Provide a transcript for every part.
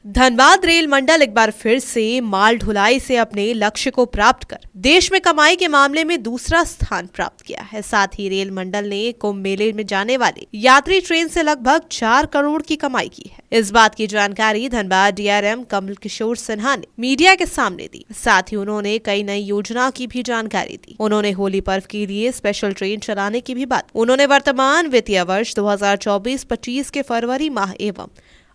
Dhanbad rail मंडल एक बार फिर से माल ढुलाई से अपने लक्ष्य को प्राप्त कर देश में कमाई के मामले में दूसरा स्थान प्राप्त किया है। साथ ही रेल मंडल ने कुंभ मेले में जाने वाले यात्री ट्रेन से लगभग 4 करोड़ की कमाई की है। इस बात की जानकारी धनबाद डीआरएम कमल किशोर सिन्हा ने मीडिया के सामने दी। साथ ही उन्होंने कई नई योजना की भी जानकारी दी। उन्होंने होली पर्व के लिए स्पेशल ट्रेन चलाने की भी बात। उन्होंने वर्तमान वित्तीय वर्ष 2024-25 के फरवरी माह एवं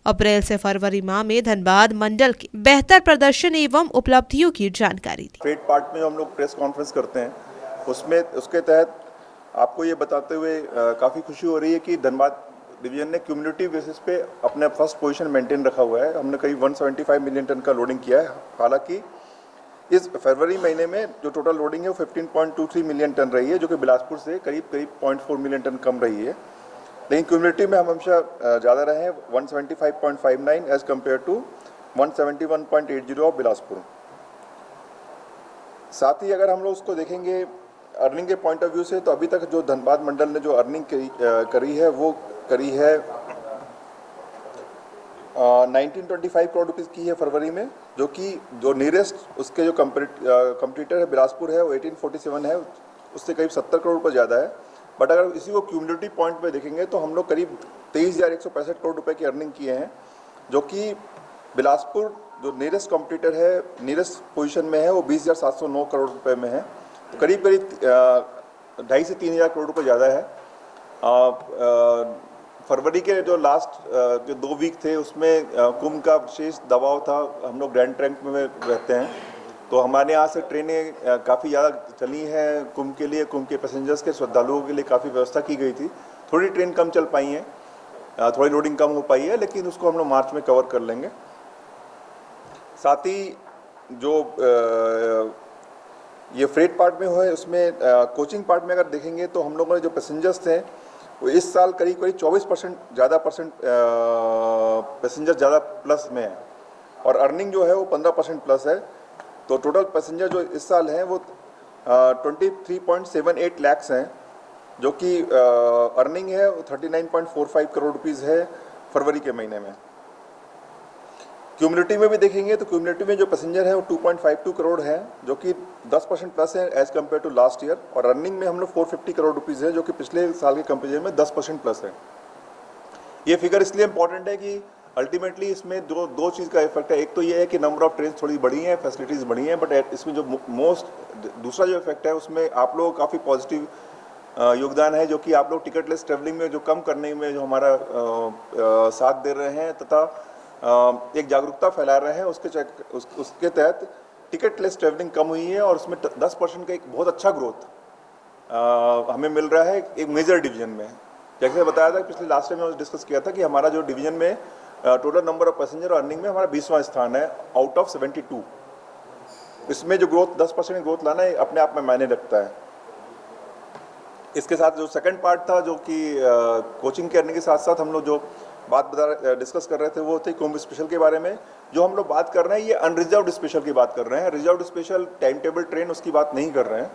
अप्रैल से फरवरी माह में धनबाद मंडल के बेहतर प्रदर्शन एवं उपलब्धियों की जानकारी दी। फ्रेट पार्ट में जो हम लोग प्रेस कॉन्फ्रेंस करते हैं उसमें उसके तहत आपको ये बताते हुए काफ़ी खुशी हो रही है कि धनबाद डिवीजन ने क्यूमुलेटिव बेसिस पे अपना फर्स्ट पोजीशन मेंटेन रखा हुआ है। हमने करीब 175 मिलियन टन का लोडिंग किया है। हालांकि इस फरवरी महीने में जो टोटल लोडिंग है वो 15.23 मिलियन टन रही है, जो कि बिलासपुर से करीब 0.4 मिलियन टन कम रही है। लेकिन क्यूमुलेटिव में हम हमेशा ज़्यादा रहे हैं, 175.59 as compare to 171.80 of Bilaspur. साथ ही अगर हम लोग उसको देखेंगे अर्निंग के पॉइंट ऑफ व्यू से, तो अभी तक जो धनबाद मंडल ने जो अर्निंग करी है वो करी है 1925 करोड़ रुपीज़ की है फरवरी में, जो कि जो नियरेस्ट उसके जो कंपटीटर है बिलासपुर है वो 1847 है, उससे करीब 70 करोड़ रुपये ज़्यादा है। बट अगर इसी को क्यूमुलेटिव पॉइंट पे देखेंगे तो हम लोग करीब 23,165 करोड़ रुपए की अर्निंग किए हैं, जो कि बिलासपुर जो नियरेस्ट कॉम्पिटिटर है नियरेस्ट पोजीशन में है वो 20,709 करोड़ रुपए में है। तो करीब 2,500 से 3,000 करोड़ रुपए ज़्यादा है। फरवरी के जो लास्ट जो 2 वीक थे उसमें कुंभ का विशेष दबाव था। हम लोग ग्रैंड ट्रंक में रहते हैं, तो हमारे यहाँ से ट्रेनें काफ़ी ज़्यादा चली हैं कुंभ के लिए। कुंभ के पैसेंजर्स के श्रद्धालुओं के लिए काफ़ी व्यवस्था की गई थी। थोड़ी ट्रेन कम चल पाई हैं, थोड़ी लोडिंग कम हो पाई है, लेकिन उसको हम लोग मार्च में कवर कर लेंगे। साथ ही जो ये फ्रेट पार्ट में है उसमें कोचिंग पार्ट में अगर देखेंगे तो हम लोगों ने जो पैसेंजर्स थे वो इस साल करीब 24% ज़्यादा पैसेंजर ज़्यादा प्लस में है, और अर्निंग जो है वो 15% प्लस है। तो टोटल पैसेंजर जो इस साल हैं वो 23.78 लाख हैं, जो कि अर्निंग है वो 39.45 करोड़ रुपीज़ है फरवरी के महीने में। क्यूमुलेटिव में भी देखेंगे तो क्यूमुलेटिव में जो पैसेंजर है वो 2.52 करोड़ है, जो कि 10% प्लस है as compare to last year, और अर्निंग में हम लोग 450 करोड़ रुपीज़ है, जो कि पिछले साल के कंपेरिजन में 10% प्लस है। ये फिगर इसलिए इंपॉर्टेंट है कि अल्टीमेटली इसमें दो चीज़ का इफेक्ट है। एक तो ये है कि नंबर ऑफ ट्रेन थोड़ी बढ़ी हैं, फैसिलिटीज़ बढ़ी हैं, बट इसमें जो दूसरा जो इफेक्ट है उसमें आप लोग काफ़ी पॉजिटिव योगदान है, जो कि आप लोग टिकटलेस ट्रैवलिंग में जो कम करने में जो हमारा साथ दे रहे हैं तथा एक जागरूकता फैला रहे हैं। उसके तहत टिकटलेस ट्रैवलिंग कम हुई है, और उसमें 10% का एक बहुत अच्छा ग्रोथ हमें मिल रहा है एक मेजर डिवीजन में। जैसे बताया था पिछले लास्ट टाइम में डिस्कस किया था कि हमारा जो डिवीजन में total number of passenger earning में हमारा 20वां स्थान है आउट ऑफ 72। इसमें जो ग्रोथ 10% ग्रोथ लाना है अपने आप में मायने रखता है। इसके साथ जो सेकंड पार्ट था, जो कि कोचिंग के अर्निंग के साथ साथ हम लोग जो बात डिस्कस कर रहे थे वो थे कुंभ स्पेशल के बारे में। जो हम लोग बात कर रहे हैं ये अनरिजर्व्ड स्पेशल की बात कर रहे हैं। Reserved special time table train उसकी बात नहीं कर रहे हैं।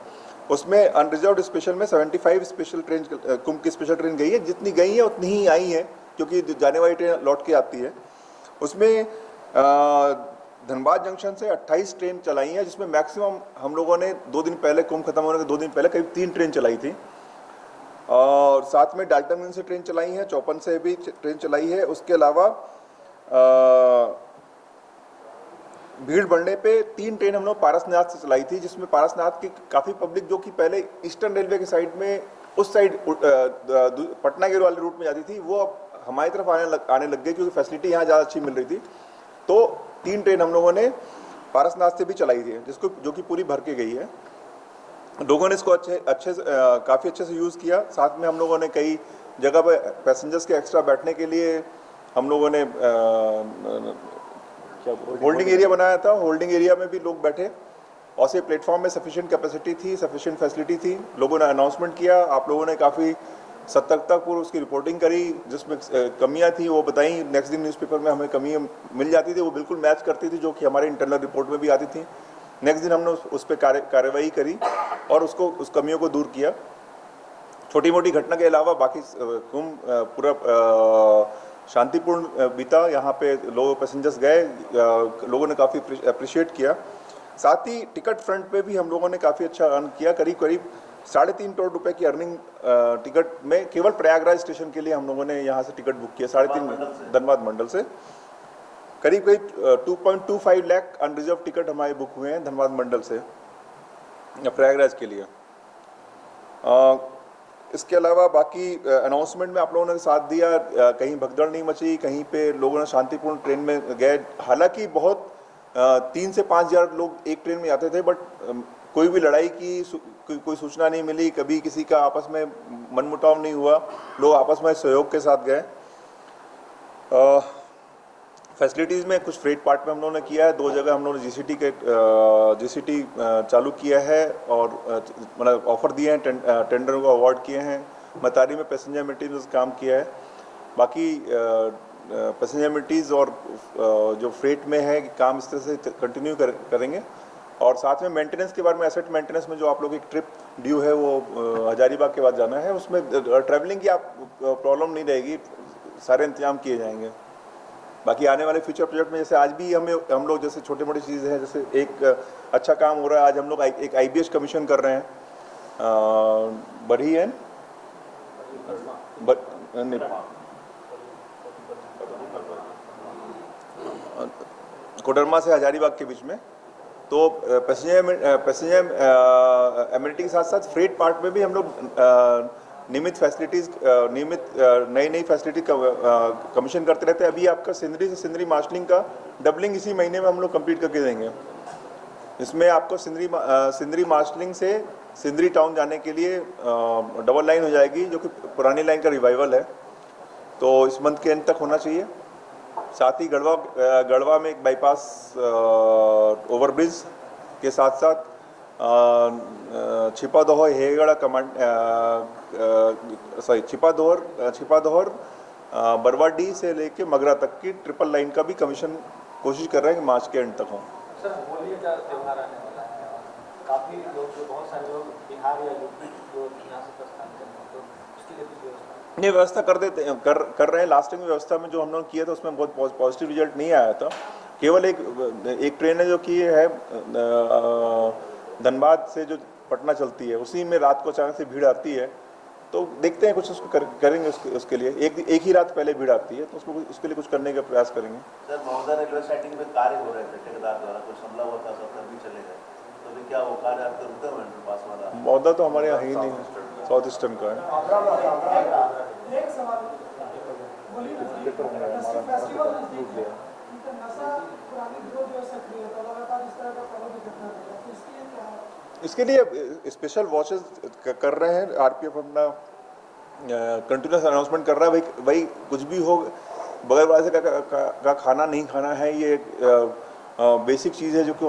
उसमें अनरिजर्व्ड स्पेशल में 75 स्पेशल ट्रेन कुंभ की स्पेशल ट्रेन गई है। जितनी गई है उतनी ही आई है, क्योंकि जाने वाली ट्रेन लौट के आती है। उसमें धनबाद जंक्शन से 28 ट्रेन चलाई हैं, जिसमें मैक्सिमम हम लोगों ने 2 दिन पहले कुंभ खत्म होने के 2 दिन पहले करीब 3 ट्रेन चलाई थी, और साथ में डाल्टनगंज से ट्रेन चलाई है, चौपन से भी ट्रेन चलाई है। उसके अलावा भीड़ बढ़ने पे 3 ट्रेन हम लोग पारसनाथ से चलाई थी, जिसमें पारसनाथ की काफ़ी पब्लिक जो कि पहले ईस्टर्न रेलवे के साइड में उस साइड पटना के वाले रूट में जाती थी, वो अब हमारी तरफ आने लग गई, क्योंकि फैसिलिटी यहाँ ज़्यादा अच्छी मिल रही थी। तो 3 ट्रेन हम लोगों ने पारसनाथ से भी चलाई थी, जो कि पूरी भर के गई है। लोगों ने इसको काफ़ी अच्छे से यूज़ किया। साथ में हम लोगों ने कई जगह पर पैसेंजर्स के एक्स्ट्रा बैठने के लिए हम लोगों ने होल्डिंग एरिया बनाया था। होल्डिंग एरिया में भी लोग बैठे, और से प्लेटफॉर्म में सफिशिएंट कैपेसिटी थी, सफिशिएंट फैसिलिटी थी। लोगों ने अनाउंसमेंट किया, आप लोगों ने काफ़ी सतर्कतापूर्व उसकी रिपोर्टिंग करी, जिसमें कमियां थी वो बताई। नेक्स्ट दिन न्यूज़पेपर में हमें कमियां मिल जाती थी, वो बिल्कुल मैच करती थी जो कि हमारे इंटरनल रिपोर्ट में भी आती थी। नेक्स्ट दिन हमने उस पर कार्रवाई करी और उस कमियों को दूर किया। छोटी मोटी घटना के अलावा बाकी कुंभ पूरा शांतिपूर्ण बीता। यहाँ पे लोग पैसेंजर्स गए, लोगों ने काफ़ी अप्रिशिएट किया। साथ ही टिकट फ्रंट पे भी हम लोगों ने काफ़ी अच्छा अर्न किया। करीब करीब 3.5 करोड़ रुपए की अर्निंग टिकट में केवल प्रयागराज स्टेशन के लिए हम लोगों ने यहाँ से टिकट बुक किया। 3.5 धनबाद मंडल से करीब करीब 2.25 लाख अनरिजर्व टिकट हमारे बुक हुए हैं धनबाद मंडल से प्रयागराज के लिए। इसके अलावा बाकी अनाउंसमेंट में आप लोगों ने साथ दिया, कहीं भगदड़ नहीं मची, कहीं पे लोगों ने शांतिपूर्ण ट्रेन में गए। हालांकि बहुत 3 से 5 हज़ार लोग एक ट्रेन में आते थे, बट कोई भी लड़ाई की कोई सूचना नहीं मिली, कभी किसी का आपस में मनमुटाव नहीं हुआ, लोग आपस में सहयोग के साथ गए। फैसिलिटीज़ में कुछ फ्रेट पार्ट में हम लोगों ने किया है। 2 जगह हम लोगों ने जीसीटी चालू किया है और मतलब ऑफर दिए हैं, टेंडर को अवार्ड किए हैं। मतारी में पैसेंजर एमिनिटीज़ काम किया है। बाकी पैसेंजर एमिनिटीज़ और जो फ्रेट में है काम इस तरह से कंटिन्यू करेंगे। और साथ में मेंटेनेंस के बारे में, एसेट मेंटेनेंस में जो आप लोग एक ट्रिप ड्यू है वो हजारीबाग के बाद जाना है, उसमें ट्रैवलिंग की आप प्रॉब्लम नहीं रहेगी, सारे इंतजाम किए जाएंगे। बाकी आने वाले फ्यूचर प्रोजेक्ट में जैसे आज भी हम लोग जैसे छोटी मोटी चीज़ें हैं, जैसे एक अच्छा काम हो रहा है, आज हम लोग एक IBS कमीशन कर रहे हैं बढ़ी है कोडरमा से हजारीबाग के बीच में। तो पैसेंजर एमिनिटी के साथ साथ फ्रेट पार्ट में भी हम लोग नियमित नई फैसिलिटी कमीशन करते रहते हैं। अभी आपका सिंदरी से सिंदरी मार्शलिंग का डबलिंग इसी महीने में हम लोग कंप्लीट करके देंगे। इसमें आपको सिंदरी मार्शलिंग से सिंदरी टाउन जाने के लिए डबल लाइन हो जाएगी, जो कि पुरानी लाइन का रिवाइवल है, तो इस मंथ के एंड तक होना चाहिए। साथ ही गढ़वा में एक बाईपास ओवरब्रिज के साथ साथ छिपादोहर हेगड़ा छिपादोहर बरवाडी से लेके मगरा तक की ट्रिपल लाइन का भी कमीशन कोशिश कर रहे हैं कि मार्च के एंड तक हो। सर, होली का त्यौहार आने वाला है, काफ़ी लोग जो बहुत सारे लोग बिहार या यूपी जो यहाँ से प्रस्थान करते हैं, तो उसके लिए कुछ व्यवस्था ये व्यवस्था कर रहे हैं। लास्ट टाइम व्यवस्था में जो हम लोग किया था उसमें बहुत पॉजिटिव रिजल्ट नहीं आया था। केवल एक ट्रेन है जो कि है धनबाद से जो पटना चलती है, उसी में रात को अचानक से भीड़ आती है, तो देखते हैं कुछ उसको करेंगे उसके लिए। एक ही रात पहले भीड़ आती है, तो उसके लिए कुछ करने का प्रयास करेंगे। सर, महोदय रेलवे साइडिंग में कार्य हो रहे थे, ठेकेदार द्वारा कुछ हमला हुआ था, सब भी चले गए, तो अभी क्या वो कार्य आपके रुके हुए हैं पास वाला? महोदय तो हमारे यहाँ ही नहीं, साउथ ईस्टर्न का है। इसके लिए स्पेशल वॉचेस कर रहे हैं। RPF अपना कंटिन्यूस अनाउंसमेंट कर रहा है, भाई कुछ भी हो, बगैर वाले का खाना नहीं खाना है, ये बेसिक चीज़ है जो कि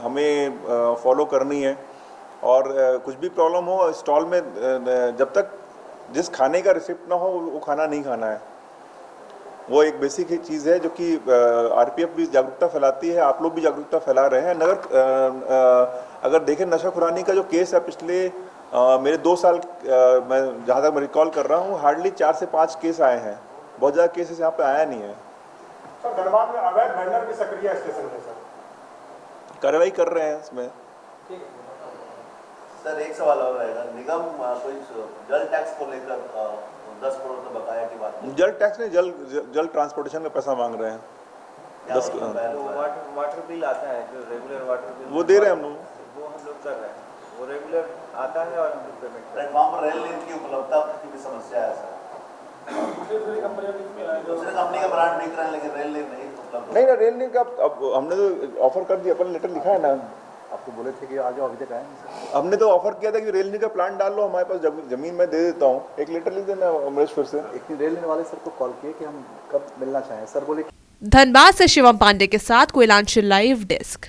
हमें फॉलो करनी है। और कुछ भी प्रॉब्लम हो स्टॉल में, जब तक जिस खाने का रिसिप्ट ना हो वो खाना नहीं खाना है। वो एक बेसिक ही चीज़ है जो कि RPF भी जागरूकता फैलाती है, आप लोग भी जागरूकता फैला रहे हैं। अगर देखें नशा खुरानी का जो केस है पिछले मेरे 2 साल मैं जहाँ तक मैं रिकॉल कर रहा हूँ, हार्डली 4 से 5 केस आए हैं, बहुत ज़्यादा केसेस यहाँ पे आया नहीं है। सर, धनबाद में अवैध वेंडर भी सक्रिय स्टेशन है सर, कार्रवाई कर रहे हैं इसमें। सर, एक सवाल और रहेगा, निगम कोई जल टैक्स को लेकर 10 करोड़ का बकाया की बात? जल टैक्स नहीं, जल ट्रांसपोर्टेशन का पैसा मांग रहे हैं। 10 वाटर बिल आता है जो रेगुलर वाटर बिल, वो दे रहे हैं हम लोग, वो हम लोग कर रहे हैं, वो रेगुलर आता है और हम लोग पेमेंट कर रहे हैं। प्लेटफॉर्म पर रेल लिंक की उपलब्धता की भी समस्या है सर, दूसरी कंपनी का ब्रांड बिक रहे हैं लेकिन रेल लिंक नहीं उपलब्ध। नहीं ना, रेल लिंक अब हमने तो ऑफर कर दिया, अपन लेटर लिखा है ना, आपको बोले थे कि आ जाओ, अभी तक आए नहीं सर। हमने तो ऑफर किया था कि रेल लिंक का प्लान डाल लो, हमारे पास जमीन मैं दे देता हूँ, एक लेटर लिख देना अमरेश फिर से। एक रेल लिंक वाले सर को कॉल किए कि हम कब मिलना चाहें, सर बोले धनबाद से शिवम पांडे के साथ कोयलांचल लाइव डेस्क।